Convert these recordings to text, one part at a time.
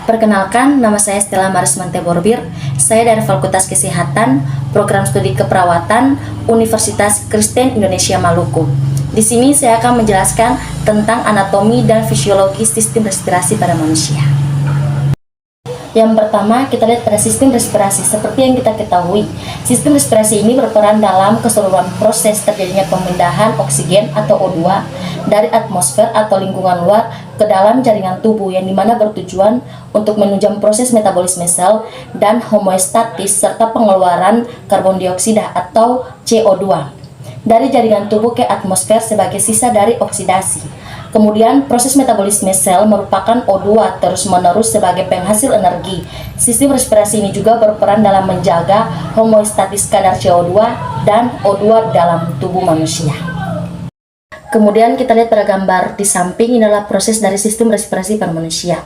Perkenalkan, nama saya Stella Marismante Borbir. Saya dari Fakultas Kesehatan, Program Studi Keperawatan, Universitas Kristen Indonesia Maluku. Di sini saya akan menjelaskan tentang anatomi dan fisiologi sistem respirasi pada manusia. Yang pertama, kita lihat pada sistem respirasi. Seperti yang kita ketahui, sistem respirasi ini berperan dalam keseluruhan proses terjadinya pemindahan oksigen atau O2 dari atmosfer atau lingkungan luar ke dalam jaringan tubuh, yang dimana bertujuan untuk menunjang proses metabolisme sel dan homeostatis serta pengeluaran karbon dioksida atau CO2 dari jaringan tubuh ke atmosfer sebagai sisa dari oksidasi. Kemudian, proses metabolisme sel merupakan O2 terus-menerus sebagai penghasil energi. Sistem respirasi ini juga berperan dalam menjaga homeostatis kadar CO2 dan O2 dalam tubuh manusia. Kemudian kita lihat pada gambar di samping, ini adalah proses dari sistem respirasi pada manusia.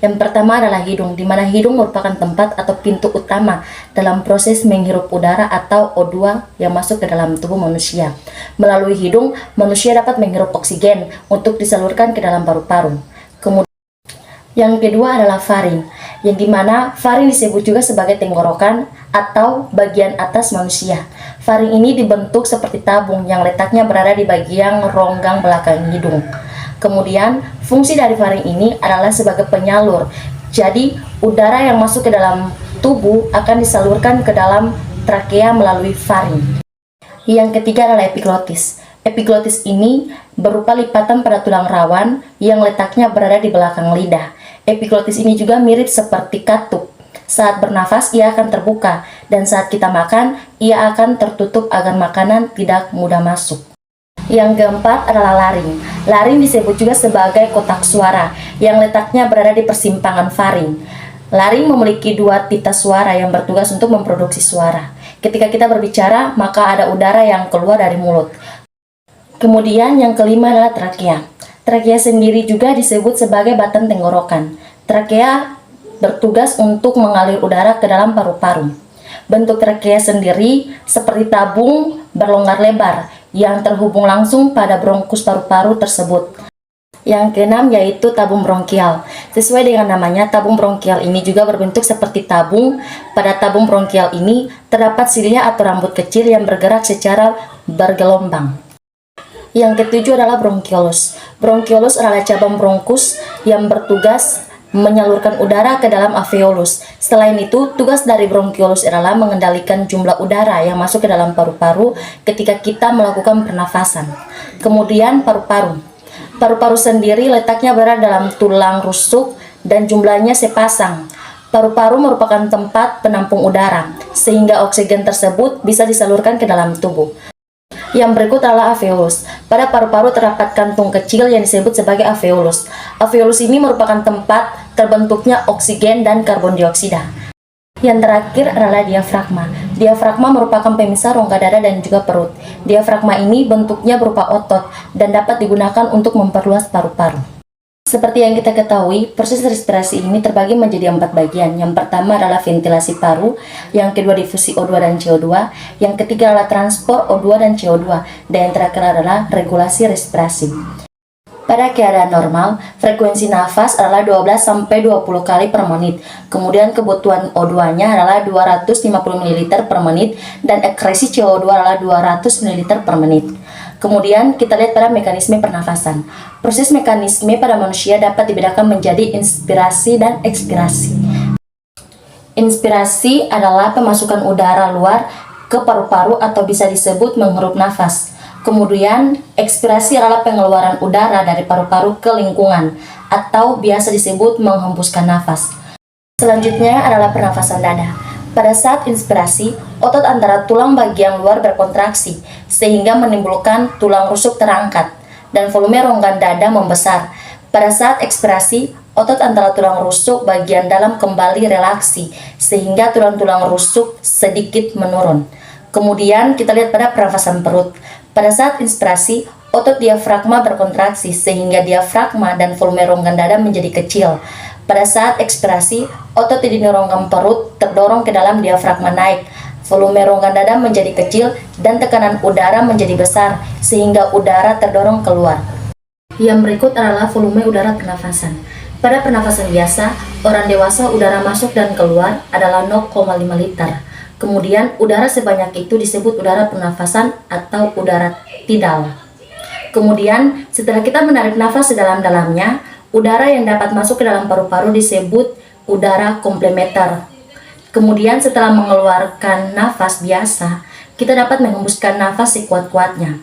Yang pertama adalah hidung, di mana hidung merupakan tempat atau pintu utama dalam proses menghirup udara atau O2 yang masuk ke dalam tubuh manusia. Melalui hidung, manusia dapat menghirup oksigen untuk disalurkan ke dalam paru-paru. Kemudian yang kedua adalah faring, yang dimana faring disebut juga sebagai tenggorokan atau bagian atas manusia. Faring ini dibentuk seperti tabung yang letaknya berada di bagian ronggang belakang hidung. Kemudian, fungsi dari faring ini adalah sebagai penyalur. Jadi, udara yang masuk ke dalam tubuh akan disalurkan ke dalam trakea melalui faring. Yang ketiga adalah epiglotis. Epiglotis ini berupa lipatan pada tulang rawan yang letaknya berada di belakang lidah. Epiglotis ini juga mirip seperti katup. Saat bernafas, ia akan terbuka, dan saat kita makan, ia akan tertutup agar makanan tidak mudah masuk. Yang keempat adalah laring. Laring disebut juga sebagai kotak suara yang letaknya berada di persimpangan faring. Laring memiliki dua pita suara yang bertugas untuk memproduksi suara. Ketika kita berbicara, maka ada udara yang keluar dari mulut. Kemudian yang kelima adalah trakea. Trakea sendiri juga disebut sebagai batang tenggorokan. Trakea bertugas untuk mengalir udara ke dalam paru-paru. Bentuk trakea sendiri seperti tabung berlonggar lebar yang terhubung langsung pada bronkus paru-paru tersebut. Yang keenam yaitu tabung bronkial. Sesuai dengan namanya, tabung bronkial ini juga berbentuk seperti tabung. Pada tabung bronkial ini terdapat silia atau rambut kecil yang bergerak secara bergelombang. Yang ketujuh adalah bronkiolus. Bronkiolus adalah cabang bronkus yang bertugas menyalurkan udara ke dalam alveolus. Selain itu, tugas dari bronkiolus adalah mengendalikan jumlah udara yang masuk ke dalam paru-paru ketika kita melakukan pernafasan. Kemudian paru-paru. Paru-paru sendiri letaknya berada dalam tulang rusuk dan jumlahnya sepasang. Paru-paru merupakan tempat penampung udara, sehingga oksigen tersebut bisa disalurkan ke dalam tubuh. Yang berikut adalah alveolus. Pada paru-paru terdapat kantung kecil yang disebut sebagai alveolus. Alveolus ini merupakan tempat terbentuknya oksigen dan karbon dioksida. Yang terakhir adalah diafragma. Diafragma merupakan pemisah rongga dada dan juga perut. Diafragma ini bentuknya berupa otot dan dapat digunakan untuk memperluas paru-paru. Seperti yang kita ketahui, proses respirasi ini terbagi menjadi 4 bagian. Yang pertama adalah ventilasi paru, yang kedua difusi O2 dan CO2, yang ketiga adalah transport O2 dan CO2, dan yang terakhir adalah regulasi respirasi. Pada keadaan normal, frekuensi nafas adalah 12-20 kali per menit. Kemudian kebutuhan O2-nya adalah 250 ml per menit, dan ekskresi CO2 adalah 200 ml per menit. Kemudian kita lihat pada mekanisme pernafasan. Proses mekanisme pada manusia dapat dibedakan menjadi inspirasi dan ekspirasi. Inspirasi adalah pemasukan udara luar ke paru-paru atau bisa disebut menghirup nafas. Kemudian ekspirasi adalah pengeluaran udara dari paru-paru ke lingkungan atau biasa disebut menghembuskan nafas. Selanjutnya adalah pernafasan dada. Pada saat inspirasi, otot antara tulang bagian luar berkontraksi, sehingga menimbulkan tulang rusuk terangkat, dan volume rongga dada membesar. Pada saat ekspirasi, otot antara tulang rusuk bagian dalam kembali relaksi, sehingga tulang-tulang rusuk sedikit menurun. Kemudian kita lihat pada pernafasan perut. Pada saat inspirasi, otot diafragma berkontraksi, sehingga diafragma dan volume rongga dada menjadi kecil. Pada saat ekspirasi, otot di rongga perut terdorong ke dalam diafragma naik, volume rongga dada menjadi kecil, dan tekanan udara menjadi besar, sehingga udara terdorong keluar. Yang berikut adalah volume udara pernafasan. Pada pernafasan biasa, orang dewasa udara masuk dan keluar adalah 0,5 liter. Kemudian udara sebanyak itu disebut udara pernafasan atau udara tidal. Kemudian setelah kita menarik nafas sedalam-dalamnya, udara yang dapat masuk ke dalam paru-paru disebut udara komplementer. Kemudian setelah mengeluarkan nafas biasa, kita dapat menghembuskan nafas sekuat-kuatnya.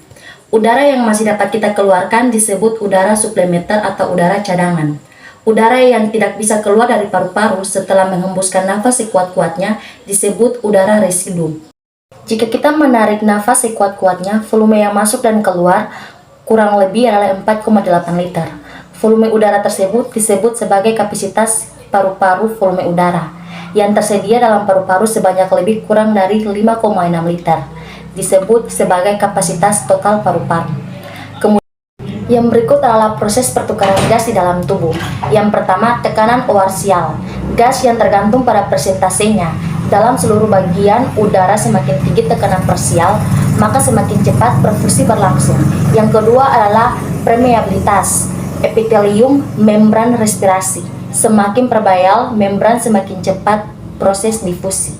Udara yang masih dapat kita keluarkan disebut udara suplementer atau udara cadangan. Udara yang tidak bisa keluar dari paru-paru setelah menghembuskan nafas sekuat-kuatnya disebut udara residu. Jika kita menarik nafas sekuat-kuatnya, volume yang masuk dan keluar kurang lebih adalah 4,8 liter. Volume udara tersebut disebut sebagai kapasitas paru-paru volume udara. Yang tersedia dalam paru-paru sebanyak lebih kurang dari 5,6 liter. Disebut sebagai kapasitas total paru-paru. Yang berikut adalah proses pertukaran gas di dalam tubuh. Yang pertama, tekanan oarsial. Gas yang tergantung pada persentasenya. Dalam seluruh bagian udara semakin tinggi tekanan parsial, maka semakin cepat perfusi berlangsung. Yang kedua adalah permeabilitas. Epitelium membran respirasi. Semakin perbayal, membran semakin cepat proses difusi.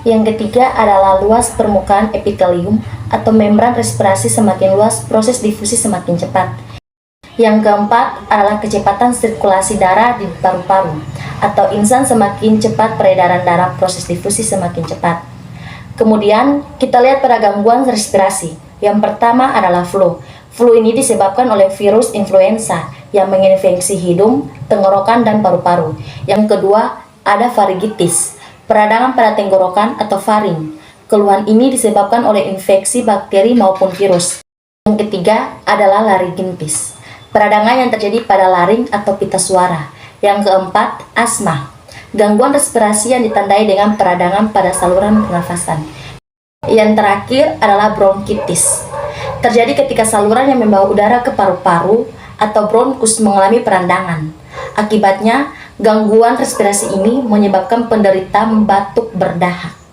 Yang ketiga adalah luas permukaan epitelium atau membran respirasi semakin luas, proses difusi semakin cepat. Yang keempat adalah kecepatan sirkulasi darah di paru-paru atau insan semakin cepat peredaran darah, proses difusi semakin cepat. Kemudian kita lihat pada gangguan respirasi. Yang pertama adalah flu. Flu ini disebabkan oleh virus influenza yang menginfeksi hidung, tenggorokan, dan paru-paru. Yang kedua ada faringitis, peradangan pada tenggorokan atau faring. Keluhan ini disebabkan oleh infeksi bakteri maupun virus. Yang ketiga adalah laringitis, peradangan yang terjadi pada laring atau pita suara. Yang keempat, asma, gangguan respirasi yang ditandai dengan peradangan pada saluran pernafasan. Yang terakhir adalah bronkitis, terjadi ketika saluran yang membawa udara ke paru-paru atau bronkus mengalami peradangan. Akibatnya, gangguan respirasi ini menyebabkan penderita batuk berdahak.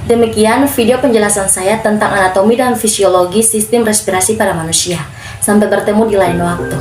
Demikian video penjelasan saya tentang anatomi dan fisiologi sistem respirasi pada manusia. Sampai bertemu di lain waktu.